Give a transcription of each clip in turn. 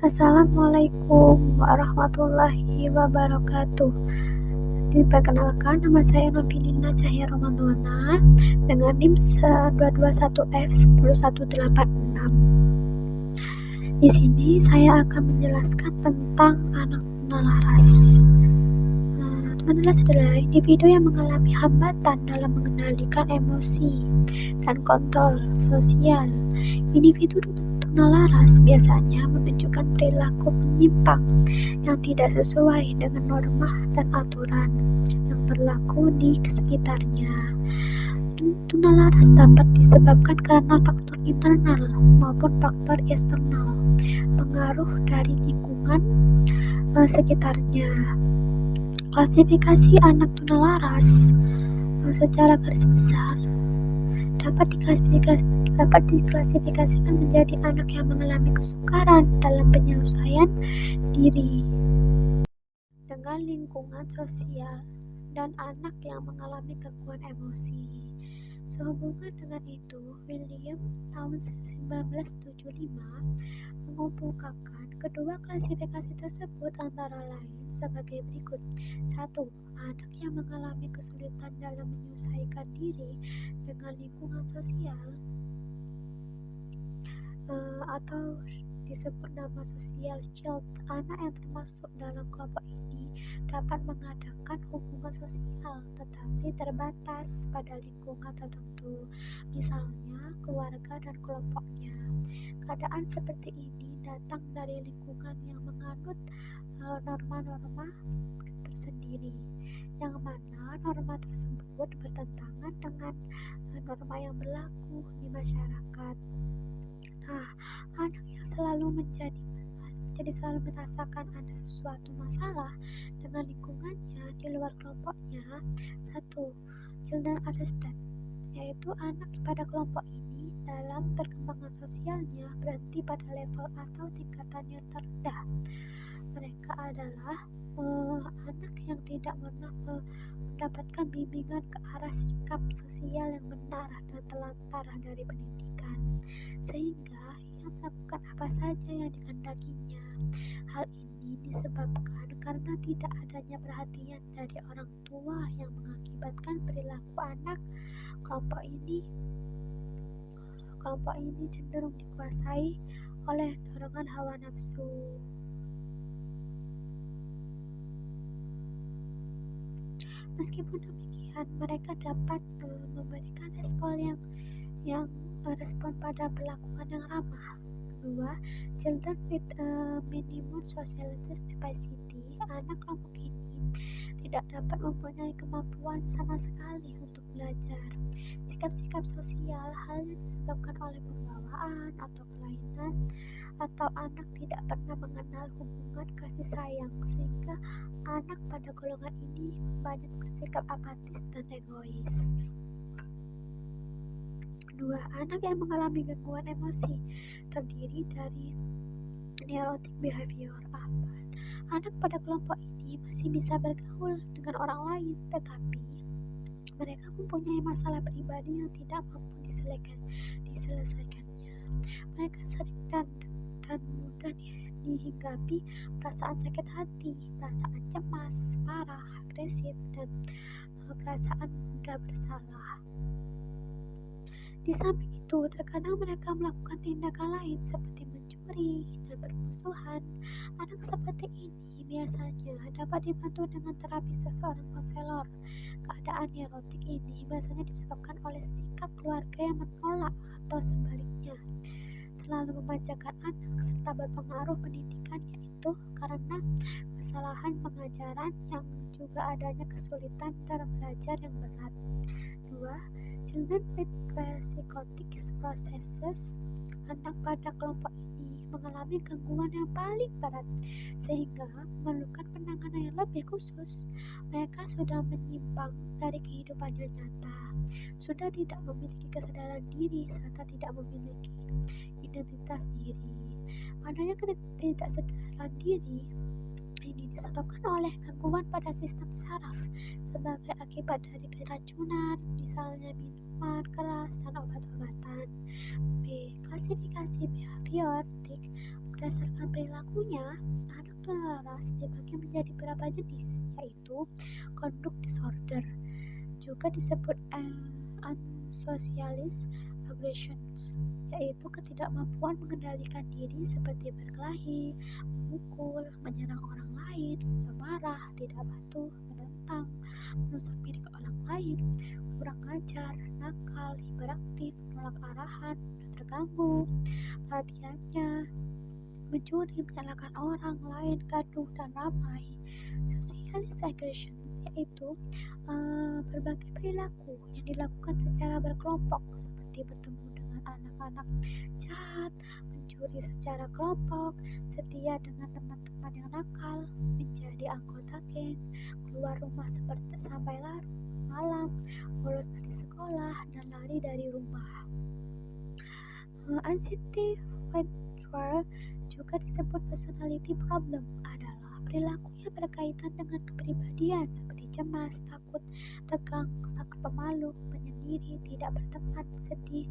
Assalamualaikum warahmatullahi wabarakatuh. Diperkenalkan, nama saya Nobilina Cahya Romadhona dengan NIM 221F10186. Di sini saya akan menjelaskan tentang anak tunalaras. Tunalaras adalah individu yang mengalami hambatan dalam mengendalikan emosi dan kontrol sosial. Individu tunalaras biasanya menunjukkan perilaku menyimpang yang tidak sesuai dengan norma dan aturan yang berlaku di sekitarnya. Tunalaras dapat disebabkan karena faktor internal maupun faktor eksternal, pengaruh dari lingkungan sekitarnya. Klasifikasi anak tunalaras secara garis besar dapat diklasifikasikan menjadi anak yang mengalami kesukaran dalam penyelesaian diri dengan lingkungan sosial dan anak yang mengalami gangguan emosi. Sehubungan dengan itu, William tahun 1975 mengemukakan kedua klasifikasi tersebut antara lain sebagai berikut. 1. Anak yang mengalami kesulitan dalam menyesuaikan diri dengan lingkungan sosial atau disebut nama social child. Anak yang termasuk dalam kelompok ini dapat mengadakan hubungan sosial tetapi terbatas pada lingkungan tertentu, misalnya keluarga dan kelompoknya. Keadaan seperti ini datang dari lingkungan yang menganut norma-norma tersendiri, yang mana norma tersebut bertentangan dengan norma yang berlaku di masyarakat. Anak yang selalu selalu merasakan ada sesuatu masalah dengan lingkungannya di luar kelompoknya. 1. Children arrested, yaitu anak pada kelompok ini dalam perkembangan sosialnya berhenti pada level atau tingkatan yang terendah. Mereka adalah anak yang tidak pernah mendapatkan bimbingan ke arah sikap sosial yang benar dan telantar dari pendidikan, sehingga ia melakukan apa saja yang dikehendakinya. Hal ini disebabkan karena tidak adanya perhatian dari orang tua yang mengakibatkan perilaku anak kelompok ini cenderung dikuasai oleh dorongan hawa nafsu. Meskipun demikian, mereka dapat memberikan respon respon pada perlakuan yang ramah. 2. Children with minimum social capacity. Anak kelompok ini tidak dapat mempunyai kemampuan sama sekali untuk belajar. Sikap-sikap sosial halnya disebabkan oleh pembawaan atau kelainan, atau anak tidak pernah mengenal hubungan kasih sayang, sehingga anak pada golongan ini banyak bersikap apatis dan egois. 2. Anak yang mengalami gangguan emosi terdiri dari neurotic behavior. Anak pada kelompok ini masih bisa bergaul dengan orang lain, tetapi mereka mempunyai masalah pribadi yang tidak mampu diselesaikannya. Mereka sering dan mudah dihinggapi perasaan sakit hati, perasaan cemas, marah, agresif, dan perasaan mudah bersalah. Di samping itu, terkadang mereka melakukan tindakan lain seperti mencuri dan bermusuhan. Anak seperti ini biasanya dapat dibantu dengan terapi seseorang konselor. Keadaan neurotik ini biasanya disebabkan oleh sikap keluarga yang menolak atau sebaliknya terlalu memanjakan anak, serta berpengaruh pendidikan, yaitu karena kesalahan pengajaran yang juga adanya kesulitan dalam belajar yang berat. 2. Children with psychotic processes. Anak pada kelompok ini mengalami gangguan yang paling berat, sehingga memerlukan penanganan yang lebih khusus. Mereka sudah menyimpang dari kehidupan yang nyata, sudah tidak memiliki kesadaran diri, serta tidak memiliki identitas diri. Adanya ketidaksadaran diri ini disebabkan oleh gangguan pada sistem saraf sebagai akibat dari keracunan, misalnya minuman keras dan obat-obatan. B. Klasifikasi behavioristik. Berdasarkan perilakunya, anak tunalaras dibagi menjadi beberapa jenis, yaitu conduct disorder, juga disebut unsocialized aggressions, yaitu ketidakmampuan mengendalikan diri seperti berkelahi, memukul, menyerang orang lain, memarah, tidak patuh, menentang, merusak milik orang lain, kurang ajar, nakal, hiperaktif, menolak arahan, mudah terganggu perhatiannya, mencuri, menyalahkan orang lain, gaduh, dan ramai. Socialist aggressions yaitu berbagai perilaku yang dilakukan secara berkelompok seperti bertemu dengan anak-anak jahat, mencuri secara kelompok, setia dengan teman-teman yang nakal, menjadi anggota geng, keluar rumah seperti sampai larut malam, bolos dari sekolah, dan lari dari rumah. Anxiety withdrawal, juga disebut personality problem, adalah perilaku yang berkaitan dengan kepribadian seperti cemas, takut, tegang, sangat pemalu, menyendiri, tidak berteman, sedih,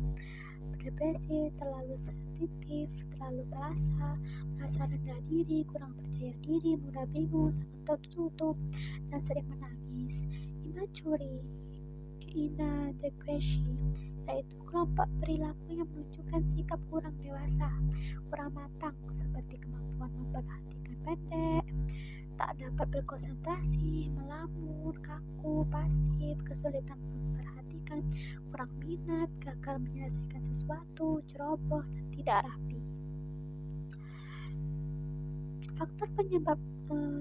depresi, terlalu sensitif, terlalu merasa rendah diri, kurang percaya diri, mudah bingung, sangat tertutup, dan sering menangis. Immaturity, inadequacy, yaitu kelompok perilaku yang menunjukkan sikap kurang dewasa, kurang matang, seperti kemampuan memperhatikan pendek, tak dapat berkonsentrasi, melamun, kaku, pasif, kesulitan memperhatikan, kurang minat, gagal menyelesaikan sesuatu, ceroboh, dan tidak rapi. Faktor penyebab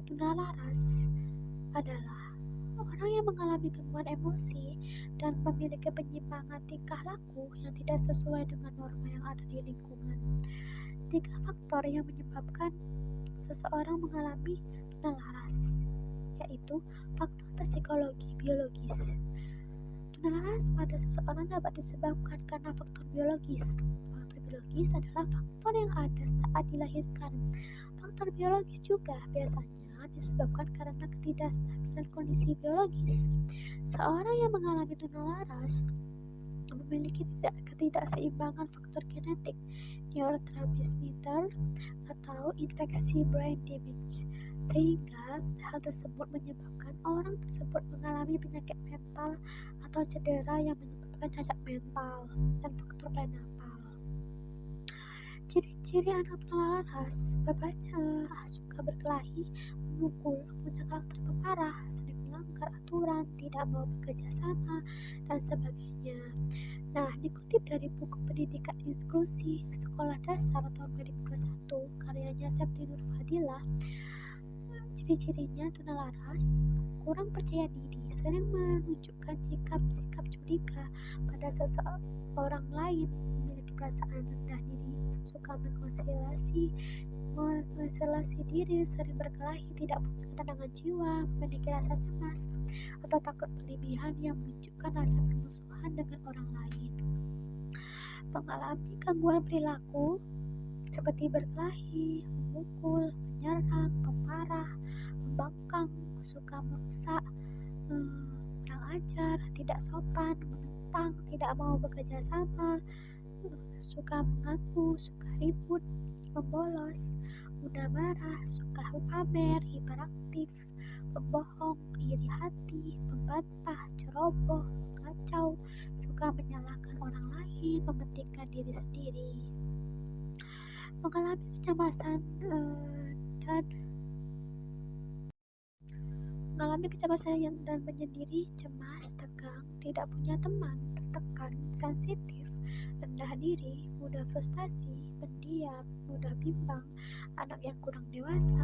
tunalaras adalah orang yang mengalami gangguan emosi dan memiliki penyimpangan tingkah laku yang tidak sesuai dengan norma yang ada di lingkungan. 3 faktor yang menyebabkan seseorang mengalami tunalaras, yaitu faktor psikologi biologis. Tunalaras pada seseorang dapat disebabkan karena faktor biologis. Faktor biologis adalah faktor yang ada saat dilahirkan. Faktor biologis juga biasanya disebabkan karena ketidakstabilan kondisi biologis. Seorang yang mengalami tunalaras memiliki ketidakseimbangan faktor genetik, neurotransmitter, atau infeksi brain damage, sehingga hal tersebut menyebabkan orang tersebut mengalami penyakit mental atau cedera yang menyebabkan cacat mental dan faktor prenatal. Ciri-ciri anak tunalaras suka berkelahi, memukul, punya karakter pemarah, sering melanggar aturan, tidak mau bekerja sama, dan sebagainya. Nah, dikutip dari buku Pendidikan Inklusi Sekolah Dasar tahun 2021, karyanya Septi Nur Fadilah, ciri-cirinya tunalaras, kurang percaya diri, sering menunjukkan sikap-sikap curiga pada seseorang lain, memiliki perasaan rendah diri, suka mengisolasi diri, sering berkelahi, tidak punya ketenangan jiwa, memiliki rasa cemas atau takut berlebihan yang menunjukkan rasa permusuhan dengan orang lain. Mengalami gangguan perilaku seperti berkelahi, memukul, menyerang, pemarah, membangkang, suka merusak, kurang ajar, tidak sopan, menentang, tidak mau bekerja sama, suka mengganggu, suka ribut, membolos, mudah marah, suka pamer, hiperaktif, pembohong, iri hati, membantah, ceroboh, mengacau, suka menyalahkan orang lain, mementingkan diri sendiri. Mengalami kecemasan dan menyendiri, cemas, tegang, tidak punya teman, tertekan, sensitif, rendah diri, mudah frustasi, pendiam, mudah bimbang, anak yang kurang dewasa,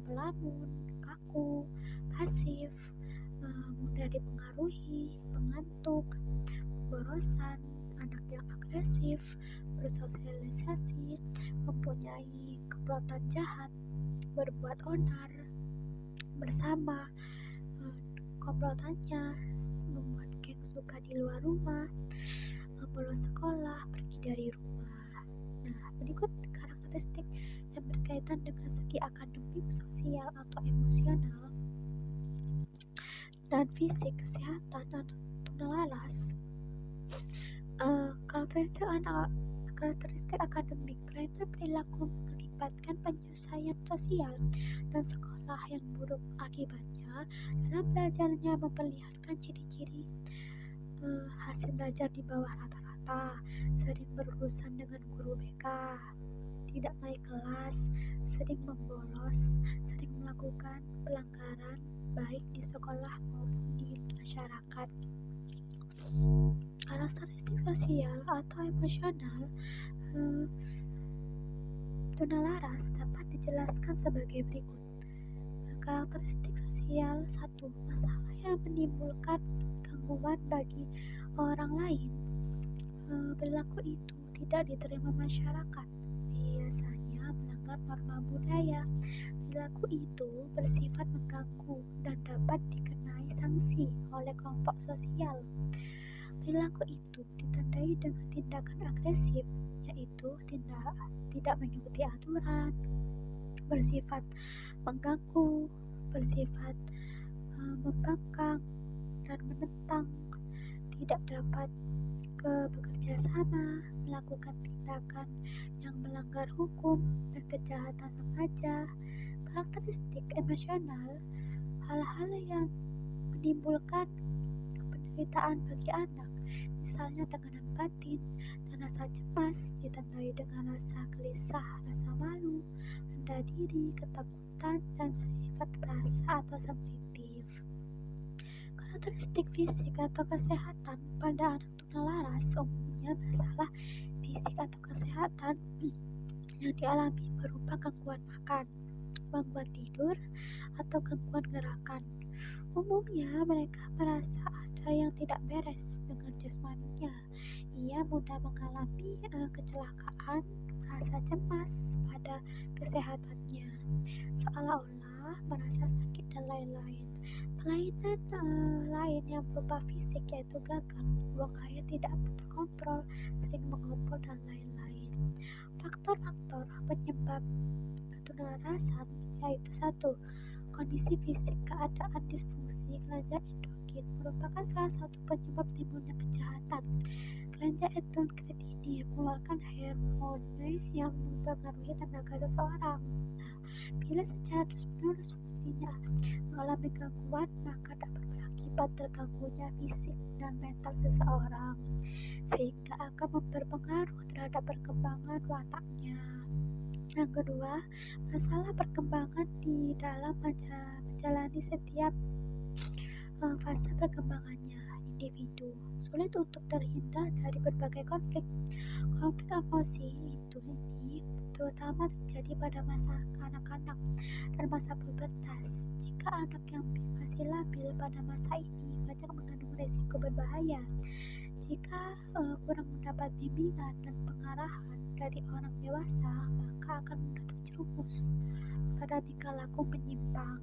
melamun, kaku, pasif, mudah dipengaruhi, mengantuk, pemborosan, anak yang agresif, bersosialisasi, mempunyai komplotan jahat, berbuat onar bersama, komplotannya membuat geng suka di luar rumah, bolos sekolah, pergi dari rumah. Nah, berikut karakteristik yang berkaitan dengan segi akademik, sosial, atau emosional, dan fisik kesehatan dan tunalaras. Karakteristik akademik, kelainan perilaku mengakibatkan penyelesaian sosial dan sekolah yang buruk. Akibatnya, dalam belajarnya memperlihatkan ciri-ciri hasil belajar di bawah rata-rata, sering berurusan dengan guru BK, tidak naik kelas, sering membolos, sering melakukan pelanggaran baik di sekolah maupun di masyarakat. Karakteristik sosial atau emosional tunalaras dapat dijelaskan sebagai berikut. Karakteristik sosial 1. Masalah yang menimbulkan gangguan bagi orang lain. Perilaku itu tidak diterima masyarakat, biasanya melanggar norma budaya. Perilaku itu bersifat mengganggu dan dapat dikenai sanksi oleh kelompok sosial. Perilaku itu ditandai dengan tindakan agresif, yaitu tidak mengikuti aturan, bersifat mengganggu, bersifat membangkang dan menentang, tidak dapat bekerja sama, melakukan tindakan yang melanggar hukum dan kejahatan remaja. Karakteristik emosional, hal-hal yang menimbulkan penderitaan bagi anak, misalnya tekanan batin dan rasa cemas, ditandai dengan rasa gelisah, rasa malu, rendah diri, ketakutan, dan sifat perasa atau sensitif. Karakteristik fisik atau kesehatan pada anak tunalaras umumnya masalah fisik atau kesehatan yang dialami berupa gangguan makan, gangguan tidur, atau gangguan gerakan. Umumnya mereka merasa ada yang tidak beres dengan jasmaninya. Ia mudah mengalami kecelakaan, merasa cemas pada kesehatannya, seolah-olah merasa sakit dan lain-lain. Kelainan lain yang berupa fisik yaitu gagal, buang air tidak terkontrol, sering mengompol dan lain-lain. Faktor-faktor penyebab tunalarasan yaitu 1. Kondisi fisik, keadaan disfungsi kelenjar endokrin merupakan salah satu penyebab timbulnya kejahatan. Kelenjar endokrin ini mengeluarkan hormon yang mempengaruhi tenaga seseorang. Nah, bila secara terus-menerus fungsinya mengalami gangguan, maka dapat berakibat terganggunya fisik dan mental seseorang, sehingga akan berpengaruh terhadap perkembangan wataknya. Yang kedua, masalah perkembangan di dalam menjalani setiap fase perkembangannya. Individu sulit untuk terhindar dari berbagai konflik. Konflik emosi ini terutama terjadi pada masa kanak-kanak dan masa pubertas. Jika anak yang masih labil pada masa ini banyak mengandung risiko berbahaya. Jika kurang mendapat bimbingan dan pengarahan dari orang dewasa, maka akan mudah terjerumus pada tingkah laku menyimpang.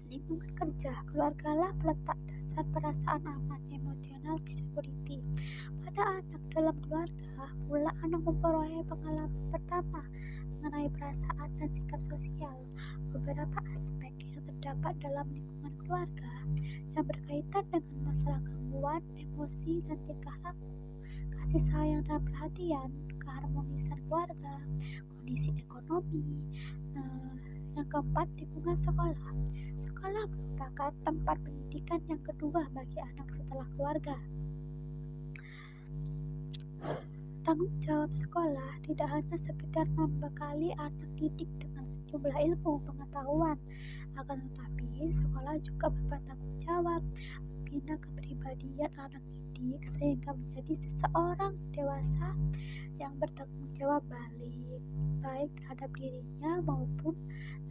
Lingkungan kerja, keluargalah peletak dasar perasaan aman, emotional security. Pada anak dalam keluarga, pula anak memperoleh pengalaman pertama mengenai perasaan dan sikap sosial. Beberapa aspek yang terdapat dalam lingkungan keluarga yang berkaitan dengan masalah gangguan, emosi, dan tingkah laku, kasih sayang dan perhatian, keharmonisan keluarga, kondisi ekonomi. Yang keempat, lingkungan sekolah. Sekolah merupakan tempat pendidikan yang kedua bagi anak setelah keluarga. Tanggung jawab sekolah tidak hanya sekedar membekali anak didik dengan sejumlah ilmu pengetahuan, akan tetapi sekolah juga bertanggung jawab membina kepribadian anak didik sehingga menjadi seseorang dewasa yang bertanggung jawab baik terhadap dirinya maupun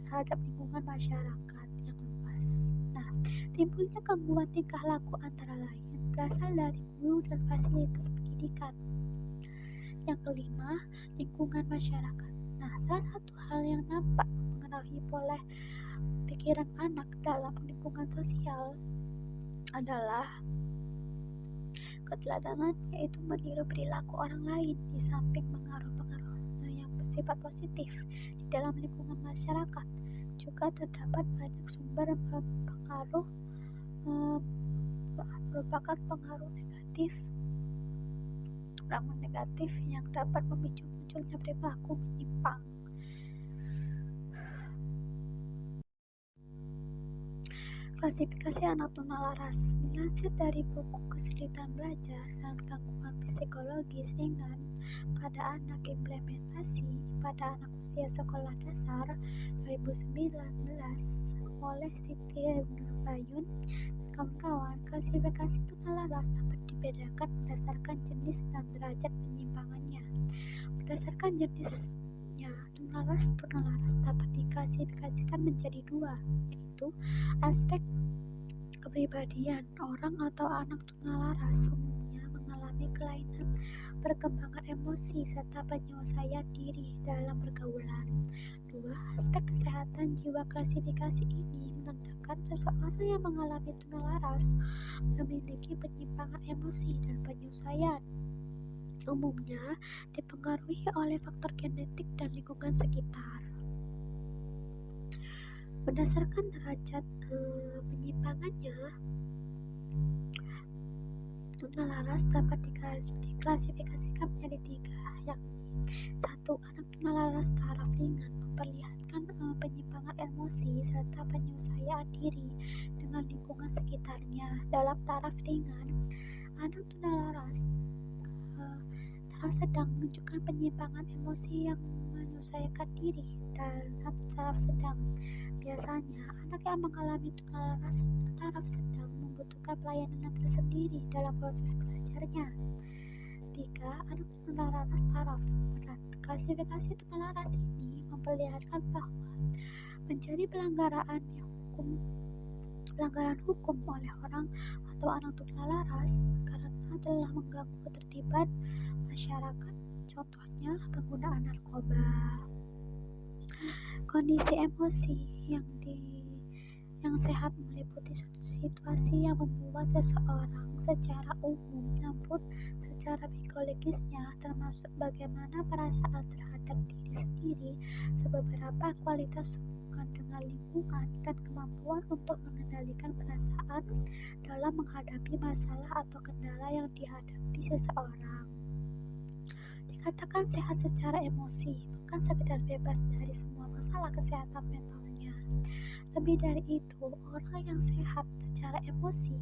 terhadap lingkungan masyarakat yang luas. Nah, timbulnya gangguan tingkah laku antara lain berasal dari guru dan fasilitas pendidikan. Yang kelima, lingkungan masyarakat. Nah, salah satu hal yang nampak mengenai pola pikiran anak dalam lingkungan sosial adalah keteladanan, yaitu meniru perilaku orang lain di samping pengaruh-pengaruh yang bersifat positif di dalam lingkungan masyarakat. Juga terdapat banyak sumber pengaruh merupakan pengaruh negatif pengaruh negatif yang dapat memicu munculnya perilaku menyimpang. Klasifikasi anak tunalaras dilansir dari buku Kesulitan Belajar dan Gangguan Psikologis Ringan pada Anak Implementasi pada Anak Usia Sekolah Dasar 2019 oleh Siti Nurbayun dan kawan-kawan. Klasifikasi tunalaras dapat dibedakan berdasarkan jenis dan derajat penyimpangannya. Berdasarkan jenisnya, tunalaras dapat diklasifikasikan menjadi dua, yaitu aspek kepribadian. Orang atau anak tunalaras umumnya mengalami kelainan perkembangan emosi serta penyelesaian diri dalam pergaulan. Dua, aspek kesehatan jiwa. Klasifikasi ini menandakan seseorang yang mengalami tunalaras memiliki penyimpangan emosi dan penyelesaian. Umumnya dipengaruhi oleh faktor genetik dan lingkungan sekitar. Berdasarkan derajat penyimpangannya, tunalaras dapat diklasifikasikan menjadi tiga, yakni 1. Anak tunalaras taraf ringan memperlihatkan penyimpangan emosi serta penyelesaian diri dengan lingkungan sekitarnya. Dalam taraf ringan, anak tunalaras taraf sedang menunjukkan penyimpangan emosi yang menyelesaikan diri. Dalam taraf sedang, biasanya anak yang mengalami tunalaras taraf sedang membutuhkan pelayanan yang tersendiri dalam proses belajarnya. 3. Anak tunalaras taraf berat. Klasifikasi tunalaras ini memperlihatkan bahwa menjadi pelanggaran hukum oleh orang atau anak tunalaras karena telah mengganggu ketertiban masyarakat, contohnya penggunaan narkoba. Kondisi emosi yang sehat meliputi suatu situasi yang membuat seseorang secara umum maupun secara psikologisnya, termasuk bagaimana perasaan terhadap diri sendiri, beberapa kualitas hubungan dengan lingkungan, dan kemampuan untuk mengendalikan perasaan dalam menghadapi masalah atau kendala yang dihadapi seseorang. Dikatakan sehat secara emosi bukan sekedar bebas dari semua masalah kesehatan mentalnya. Lebih dari itu, orang yang sehat secara emosi,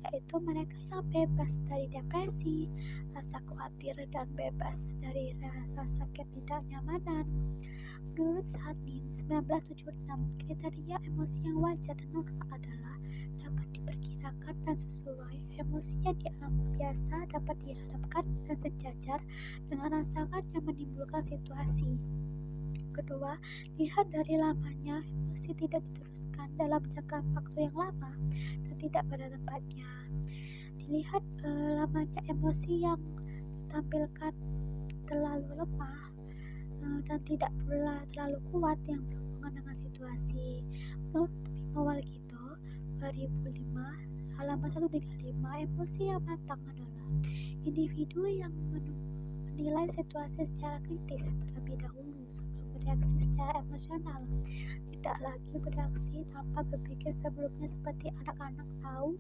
yaitu mereka yang bebas dari depresi, rasa khawatir, dan bebas dari rasa ketidaknyamanan. Menurut Sanin 1976, kriteria emosi yang wajar dan normal adalah dapat diperkirakan dan sesuai. Emosi yang dianggap biasa dapat diharapkan dan sejajar dengan rangsangan yang menimbulkan situasi. Kedua, lihat dari lamanya emosi tidak diteruskan dalam jangka waktu yang lama dan tidak pada tempatnya. Dilihat lamanya emosi yang ditampilkan terlalu lemah dan tidak pula terlalu kuat yang berhubungan dengan situasi. Menurut Bimo Walgito 2005 halaman 135, emosi yang matang adalah individu yang menilai situasi secara kritis terlebih dahulu sebelum bereaksi secara emosional, tidak lagi bereaksi tanpa berpikir sebelumnya seperti anak-anak tahu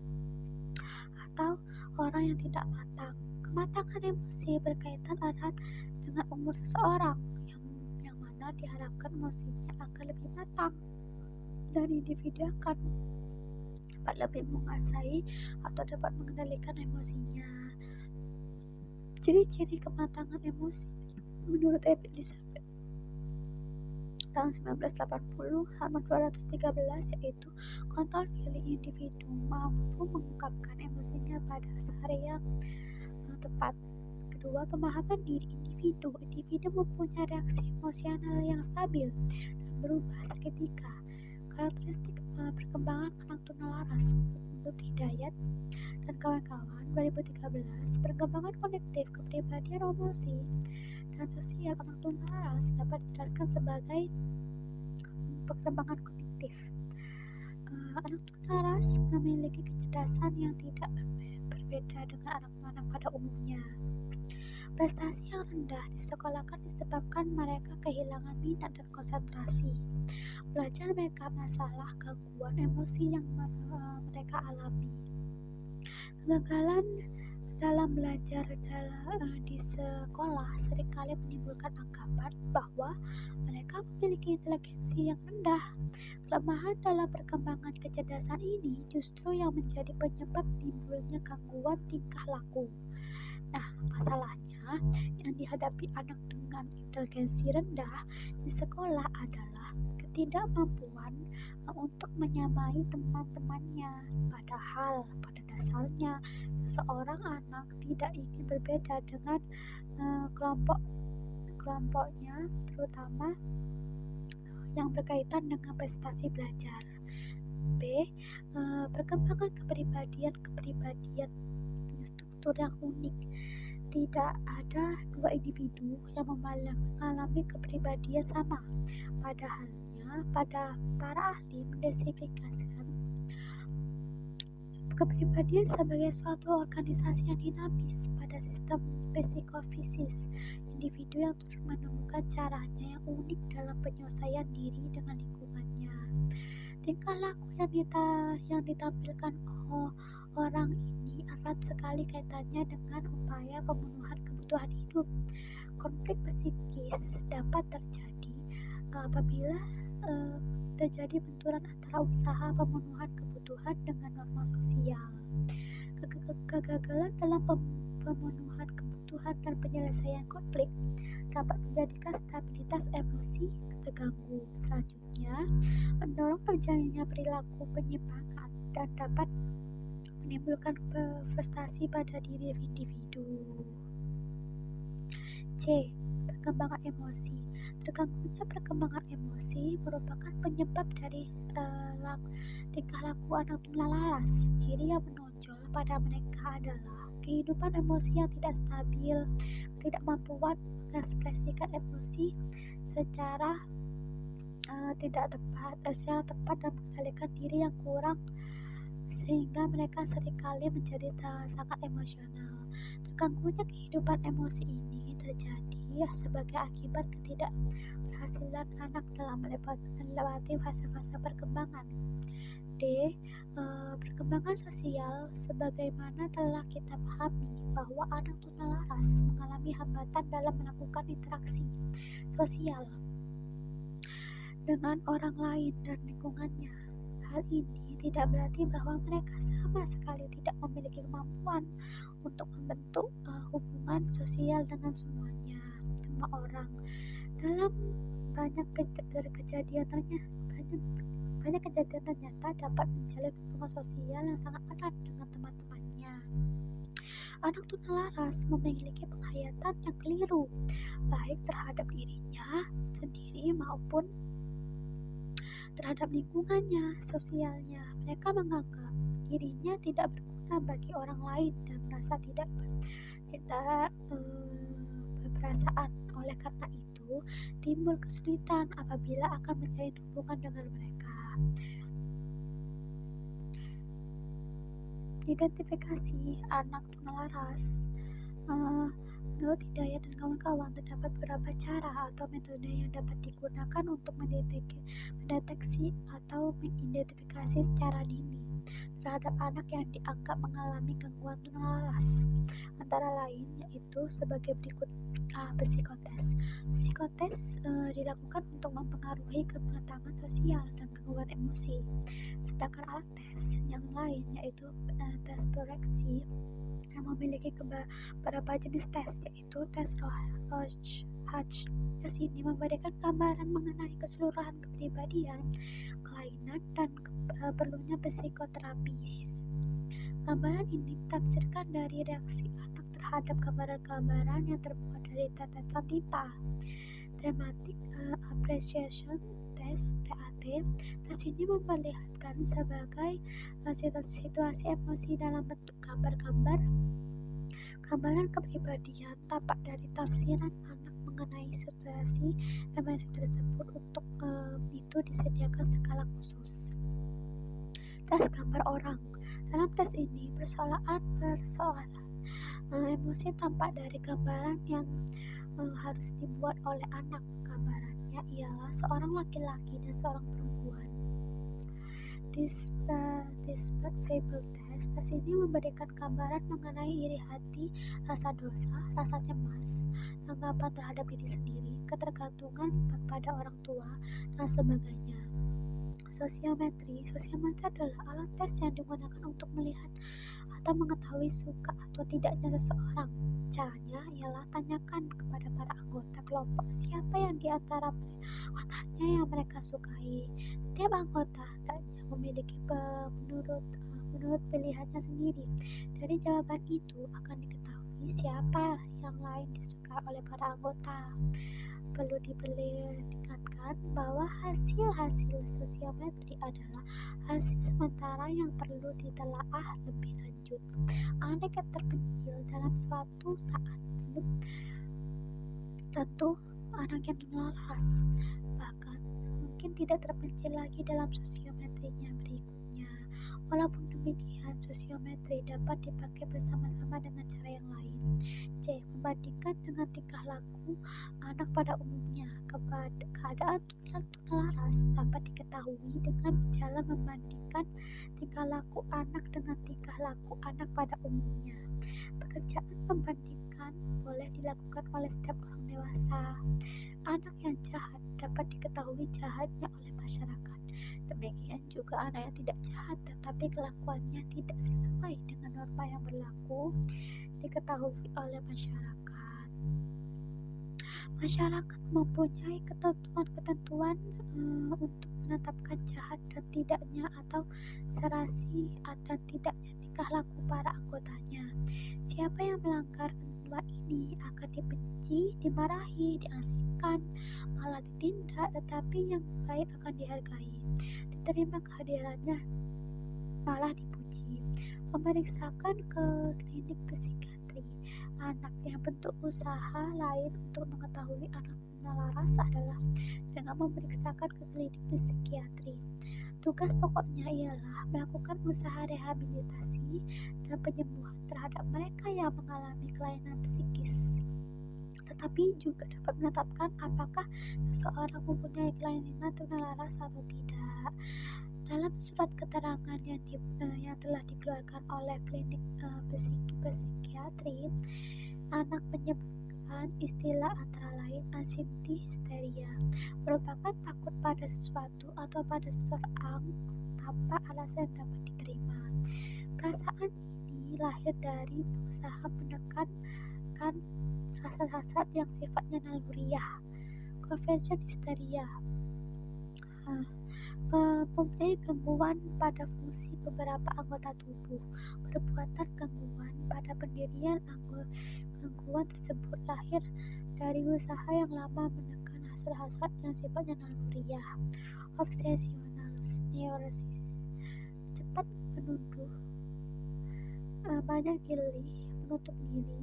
atau orang yang tidak matang. Kematangan emosi berkaitan erat dengan umur seseorang, yang mana diharapkan emosinya akan lebih matang dan individu akan dapat lebih menguasai atau dapat mengendalikan emosinya. Ciri-ciri kematangan emosi menurut Elizabeth tahun 1980 halaman 213, yaitu kontrol diri individu mampu mengungkapkan emosinya pada hari yang tepat. Kedua, pemahaman diri individu mempunyai reaksi emosional yang stabil dan berubah seketika. Karakteristik perkembangan anak tunalaras menurut Hidayat dan kawan-kawan 2013, perkembangan kolektif kepribadian emosi dan sosial anak tunalaras dapat dijelaskan sebagai perkembangan kognitif. Anak tunalaras memiliki kecerdasan yang tidak berbeda dengan anak-anak pada umumnya. Prestasi yang rendah disekolahkan disebabkan mereka kehilangan minat dan konsentrasi. Belajar mereka masalah gangguan emosi yang mereka alami. Kegagalan dalam belajar di sekolah seringkali menimbulkan anggapan bahwa mereka memiliki inteligensi yang rendah. Kelemahan dalam perkembangan kecerdasan ini justru yang menjadi penyebab timbulnya gangguan tingkah laku. Nah, masalahnya yang dihadapi anak dengan inteligensi rendah di sekolah adalah ketidakmampuan untuk menyamai teman-temannya. Padahal pada dasarnya seseorang anak tidak ingin berbeda dengan kelompoknya, terutama yang berkaitan dengan prestasi belajar. B. Perkembangan kepribadian struktur yang unik. Tidak ada dua individu yang mengalami kepribadian sama. Padahalnya, pada para ahli mendeskripsikan kepribadian sebagai suatu organisasi yang dinamis pada sistem psikofisis. Individu yang terus menemukan caranya yang unik dalam penyelesaian diri dengan lingkungannya. Tingkah laku yang ditampilkan orang ini erat sekali kaitannya dengan upaya pemenuhan kebutuhan hidup. Konflik psikis dapat terjadi apabila terjadi benturan antara usaha pemenuhan kebutuhan dengan norma sosial. Kegagalan dalam pemenuhan kebutuhan dan penyelesaian konflik dapat menjadikan stabilitas emosi terganggu. Selanjutnya, mendorong terjadinya perilaku penyimpangan dan dapat menimbulkan frustasi pada diri individu. C. Perkembangan emosi. Terganggunya perkembangan emosi merupakan penyebab dari tingkah laku anak tunalaras. Ciri yang menonjol pada mereka adalah kehidupan emosi yang tidak stabil, ketidakmampuan mengekspresikan emosi secara tepat dan mengendalikan diri yang kurang, sehingga mereka seringkali menjadi sangat emosional. Terganggunya kehidupan emosi ini terjadi sebagai akibat ketidakberhasilan anak dalam melewati fase-fase perkembangan. D. Perkembangan sosial. Sebagaimana telah kita pahami bahwa anak tunalaras mengalami hambatan dalam melakukan interaksi sosial dengan orang lain dan lingkungannya. Hal ini tidak berarti bahwa mereka sama sekali tidak memiliki kemampuan untuk membentuk hubungan sosial dengan semua orang. Dalam banyak kejadian ternyata dapat menjalin hubungan sosial yang sangat erat dengan teman-temannya. Anak tunalaras memiliki penghayatan yang keliru, baik terhadap dirinya sendiri maupun terhadap lingkungannya sosialnya. Mereka menganggap dirinya tidak berguna bagi orang lain dan merasa tidak berperasaan. Oleh karena itu, timbul kesulitan apabila akan menjalin hubungan dengan mereka. Identifikasi anak tunalaras. Menurut Hidayat dan kawan-kawan, terdapat beberapa cara atau metode yang dapat digunakan untuk mendeteksi atau mengidentifikasi secara dini terhadap anak yang dianggap mengalami gangguan tunalaras. Antara lain yaitu sebagai berikut. Psikotes. Psikotes dilakukan untuk mempengaruhi pengetahuan sosial dan gangguan emosi. Sedangkan alat tes yang lain yaitu tes proyeksi yang memiliki beberapa jenis tes, yaitu tes Rorschach. Tes ini memberikan gambaran mengenai keseluruhan kepribadian, kelainan, dan perlunya psikoterapis. Gambaran ini ditafsirkan dari reaksi anak terhadap gambaran-gambaran yang terbuat dari tetesan tinta. Thematic Appreciation Test (TAT). Tes ini memperlihatkan sebagai situasi emosi dalam bentuk gambar-gambar. Gambaran kepribadian tampak dari tafsiran anak mengenai situasi emosi tersebut. Untuk itu disediakan skala khusus. Tes gambar orang. Dalam tes ini persoalan emosi tampak dari gambaran yang harus dibuat oleh anak. Gambarannya ialah seorang laki-laki dan seorang perempuan. disebut fable test. Tes ini memberikan gambaran mengenai iri hati, rasa dosa, rasa cemas, tanggapan terhadap diri sendiri, ketergantungan pada orang tua, dan sebagainya. Sosiometri adalah alat tes yang digunakan untuk melihat atau mengetahui suka atau tidaknya seseorang. Caranya ialah tanyakan kepada para anggota kelompok siapa yang di antara anggotanya yang mereka sukai. Setiap anggota hendaknya memiliki menurut pilihannya sendiri. Dari jawaban itu akan diketahui siapa yang lain disukai oleh para anggota. Perlu diingatkan bahwa hasil-hasil sosiometri adalah hasil sementara yang perlu ditelaah lebih lanjut. Anak yang terpencil dalam suatu saat belum tentu anak yang laras, bahkan mungkin tidak terpencil lagi dalam sosiometrinya berikutnya. Walaupun demikian, sosiometri dapat dipakai bersama-sama dengan cara yang lain. C. Membandingkan dengan tingkah laku anak pada umumnya. Keadaan laras dapat diketahui dengan jalan membandingkan tingkah laku anak dengan tingkah laku anak pada umumnya. Pekerjaan membandingkan boleh dilakukan oleh setiap orang dewasa. Anak yang jahat dapat diketahui jahatnya oleh masyarakat. Demikian juga anak yang tidak jahat tetapi kelakuannya tidak sesuai dengan norma yang berlaku diketahui oleh masyarakat. Masyarakat mempunyai ketentuan untuk menetapkan jahat dan tidaknya atau serasi dan tidaknya tingkah laku para anggotanya. Siapa yang melanggar ketentuan ini akan dibenci, dimarahi, diasingkan, malah ditindak, tetapi yang baik akan dihargai, diterima kehadirannya, malah dipuji. Memeriksakan ke klinik psikiatri anak. Yang bentuk usaha lain untuk mengetahui anak laras adalah dengan memeriksakan ke klinik psikiatri. Tugas pokoknya ialah melakukan usaha rehabilitasi dan penyembuhan terhadap mereka yang mengalami kelainan psikis, tetapi juga dapat menetapkan apakah seseorang mempunyai kelainan tunalaras atau tidak. Dalam surat keterangan yang telah dikeluarkan oleh klinik psikiatri, anak menyebutkan istilah antara lain anxiety-histeria, merupakan takut pada sesuatu atau pada seseorang tanpa alasan yang dapat diterima. Perasaan ini lahir dari berusaha menekankan hasad-hasad yang sifatnya naluriah. Conversion histeria mempunyai gangguan pada fungsi beberapa anggota tubuh. Perbuatan gangguan pada pendirian gangguan tersebut lahir dari usaha yang lama menekan hasad-hasad yang sifatnya naluriah. Obsesional neurosis, cepat menuduh, banyak gili, menutup diri,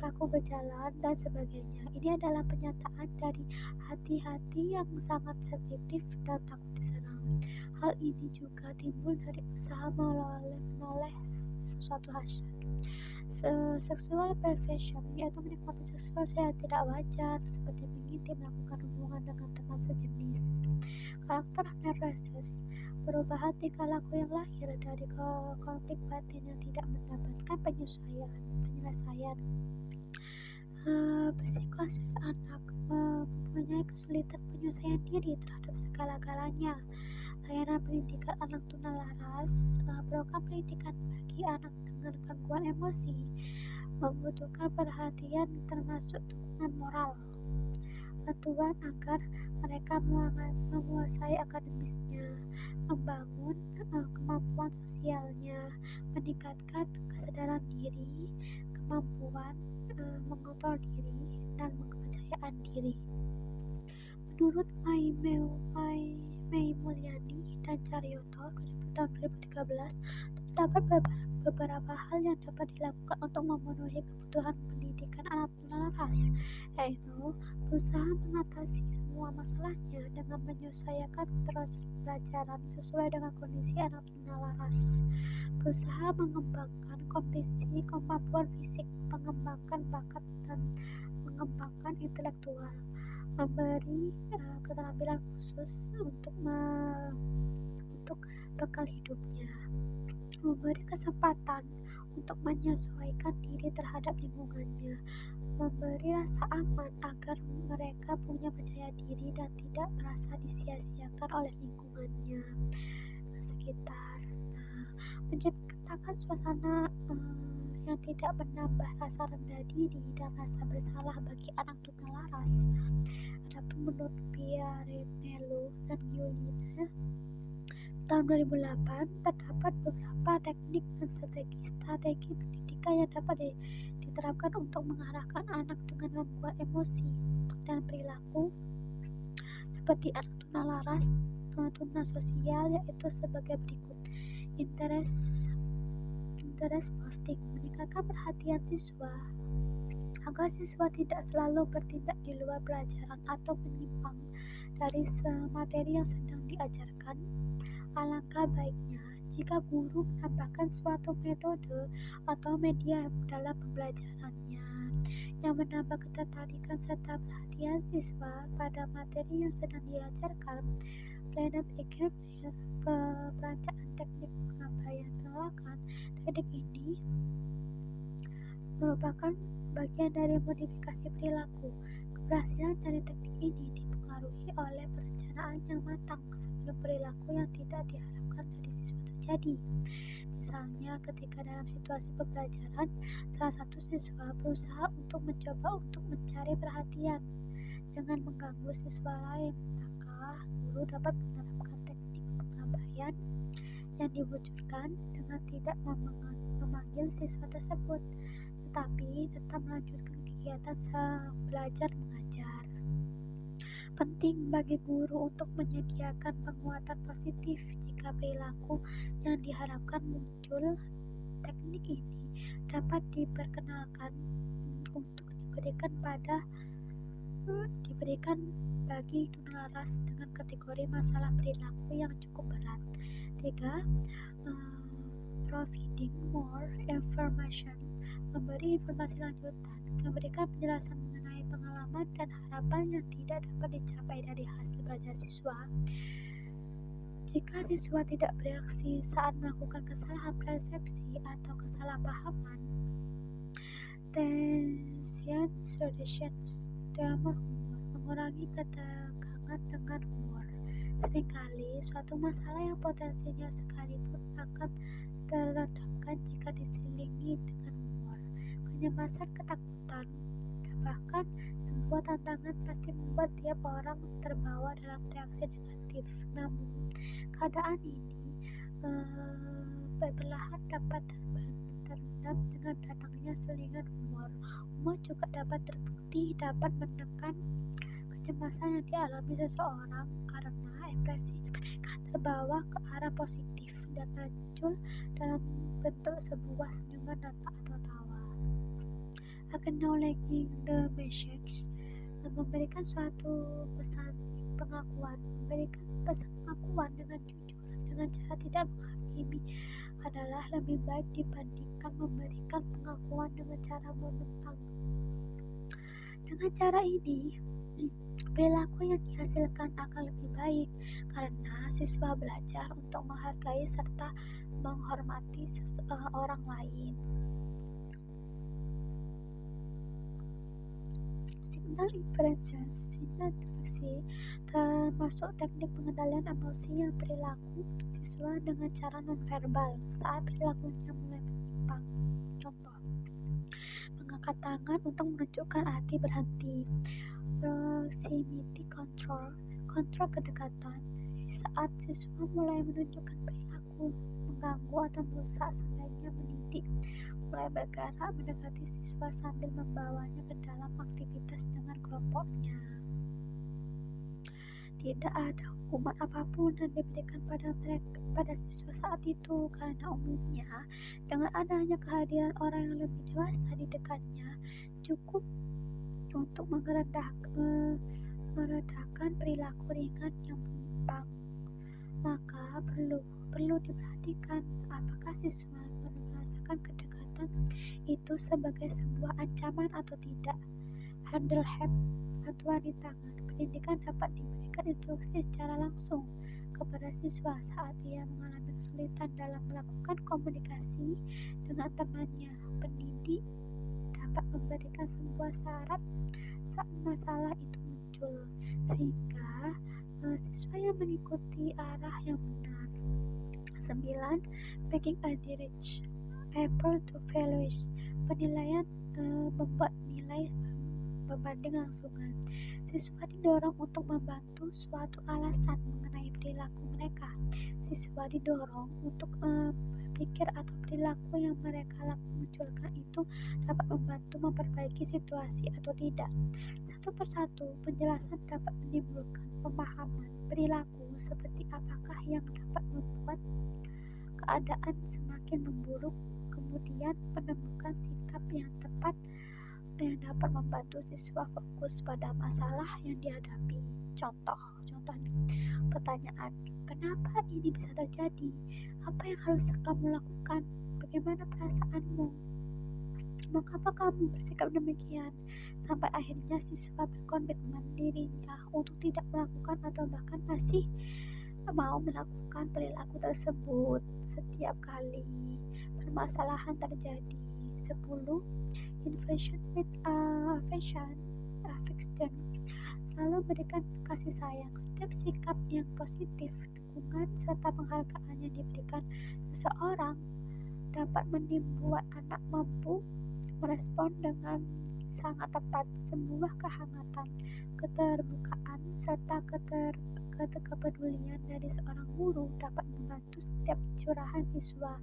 kaku berjalan, dan sebagainya. Ini adalah pernyataan dari hati-hati yang sangat sensitif dan takut diserang. Hal ini juga timbul dari usaha menoleh sesuatu hasrat. Sexual perversion, yaitu menikmati seksual secara tidak wajar, seperti mengintip, melakukan hubungan dengan teman sejenis. Karakter neurosis, perubahan tingkah laku yang lahir dari konflik batin yang tidak mendapatkan penyelesaian. Psikosis anak mempunyai kesulitan penyelesaian diri terhadap segala-galanya. Layanan pendidikan anak tunalaras, program pendidikan bagi anak dengan gangguan emosi, membutuhkan perhatian termasuk dukungan moral, bantuan agar mereka menguasai akademisnya, membangun kemampuan sosialnya, meningkatkan kesadaran diri, kemampuan mengontrol diri, dan kepercayaan diri. Menurut Mai Mulyani dan Caryoto tahun 2013, terdapat beberapa hal yang dapat dilakukan untuk memenuhi kebutuhan pendidikan anak tunalaras, yaitu berusaha mengatasi semua masalahnya dengan menyesuaikan proses pembelajaran sesuai dengan kondisi anak tunalaras, berusaha mengembangkan kemampuan fisik, mengembangkan bakat, dan mengembangkan intelektual, memberi keterampilan khusus untuk bekal hidupnya, memberi kesempatan untuk menyesuaikan diri terhadap lingkungannya, memberi rasa aman agar mereka punya percaya diri dan tidak merasa disia-siakan oleh lingkungannya sekitar. Nah, menciptakan suasana yang tidak menambah rasa rendah diri dan rasa bersalah bagi anak tunalaras. Adapun menurut Piarenello dan Giuliana, tahun 2008 terdapat beberapa teknik dan strategi pendidikan yang dapat diterapkan untuk mengarahkan anak dengan gangguan emosi dan perilaku seperti anak tunalaras, tuna sosial, yaitu sebagai berikut. Interest posting, meningkatkan perhatian siswa agar siswa tidak selalu bertindak di luar pelajaran atau menyimpang dari materi yang sedang diajarkan. Alangkah baiknya jika guru menambahkan suatu metode atau media dalam pembelajarannya yang menambah ketertarikan serta perhatian siswa pada materi yang sedang diajarkan. Planet Academy, perancaan teknik penyampaian penolakan. Teknik ini merupakan bagian dari modifikasi perilaku. Keberhasilan dari teknik ini dipengaruhi oleh perencanaan yang matang sebelum perilaku yang tidak diharapkan dari siswa terjadi. Misalnya, ketika dalam situasi pembelajaran, salah satu siswa berusaha untuk mencari perhatian dengan mengganggu siswa lain, maka guru dapat menerapkan teknik penyampaian yang diwujudkan dengan tidak memanggil siswa tersebut, tetapi tetap melanjutkan kegiatan belajar mengajar. Penting bagi guru untuk menyediakan penguatan positif jika perilaku yang diharapkan muncul. Teknik ini dapat diperkenalkan untuk diberikan bagi tunalaras dengan kategori masalah perilaku yang cukup berat. 3. Providing more information, memberi informasi lanjutan, memberikan penjelasan mengenai pengalaman dan harapan yang tidak dapat dicapai dari hasil belajar siswa. Jika siswa tidak bereaksi saat melakukan kesalahan persepsi atau kesalahpahaman, tension reductions, humor, mengurangi ketegangan dengan humor. Seringkali suatu masalah yang potensinya sekalipun akan teredamkan jika diselingi dengan humor. Kecemasan, ketakutan, dan bahkan sebuah tantangan pasti membuat tiap orang terbawa dalam reaksi negatif. Namun, keadaan ini perlahan dapat terendam dengan datangnya selingan humor. Humor juga dapat terbukti dapat menekan kecemasan yang dialami seseorang karena ekspresi mereka terbawa ke arah positif dan muncul dalam bentuk sebuah senyuman atau tawa. Acknowledging the message, memberikan suatu pesan pengakuan, memberikan pesan pengakuan dengan jujur dengan cara tidak menghakimi adalah lebih baik dibandingkan memberikan pengakuan dengan cara menentang. Dengan cara ini, perilaku yang dihasilkan akan lebih baik karena siswa belajar untuk menghargai serta menghormati orang lain. Signal interaksi termasuk teknik pengendalian emosi yang perilaku siswa dengan cara nonverbal saat perilakunya mulai menyimpang. Contoh, mengangkat tangan untuk menunjukkan hati berhenti. Proximity control, kontrol kedekatan. Saat siswa mulai menunjukkan perilaku mengganggu atau merusak, sebaiknya mendidik mulai bergerak mendekati siswa sambil membawanya ke dalam aktivitas dengan kelompoknya. Tidak ada hukuman apapun yang diberikan pada siswa saat itu, karena umumnya dengan adanya kehadiran orang yang lebih dewasa di dekatnya cukup untuk meredakan perilaku ringan yang menyimpang. Maka perlu diperhatikan apakah siswa merasakan kedekatan itu sebagai sebuah ancaman atau tidak. Handle help, bantuan di tangan. Pendidikan dapat diberikan instruksi secara langsung kepada siswa saat ia mengalami kesulitan dalam melakukan komunikasi dengan temannya. Pendidik dapat memberikan sebuah syarat saat masalah itu muncul, sehingga siswa yang mengikuti arah yang benar. 9. Making a direct paper to values. Penilaian membuat nilai berbanding langsungan. Siswa didorong untuk membantu suatu alasan mengenai perilaku mereka. Siswa didorong untuk berpikir atau perilaku yang mereka munculkan itu dapat membantu memperbaiki situasi atau tidak. Satu persatu, penjelasan dapat menimbulkan pemahaman perilaku seperti apakah yang dapat membuat keadaan semakin memburuk, kemudian menemukan sikap yang tepat yang dapat membantu siswa fokus pada masalah yang dihadapi. Contohnya, pertanyaan, kenapa ini bisa terjadi? Apa yang harus kamu lakukan? Bagaimana perasaanmu? Mengapa kamu bersikap demikian? Sampai akhirnya siswa berkomitmen dirinya untuk tidak melakukan atau bahkan masih mau melakukan perilaku tersebut setiap kali permasalahan terjadi. 10. Invention with affection. Selalu berikan kasih sayang. Setiap sikap yang positif, dukungan, serta penghargaan yang diberikan seseorang dapat membuat anak mampu merespon dengan sangat tepat. Sebuah kehangatan, keterbukaan, serta kepedulian dari seorang guru dapat membantu setiap curahan siswa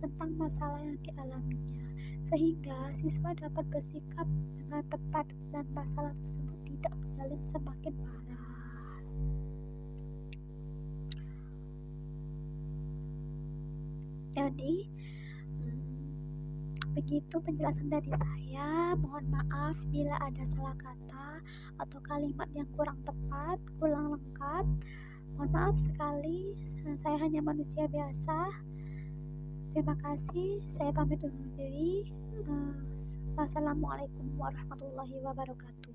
tentang masalah yang dialaminya, sehingga siswa dapat bersikap dengan tepat dan masalah tersebut tidak menjalin semakin parah. Jadi begitu penjelasan dari saya. Mohon maaf bila ada salah kata atau kalimat yang kurang tepat, kurang lengkap. Mohon maaf sekali, saya hanya manusia biasa. Terima kasih, saya pamit undur diri. Wassalamualaikum warahmatullahi wabarakatuh.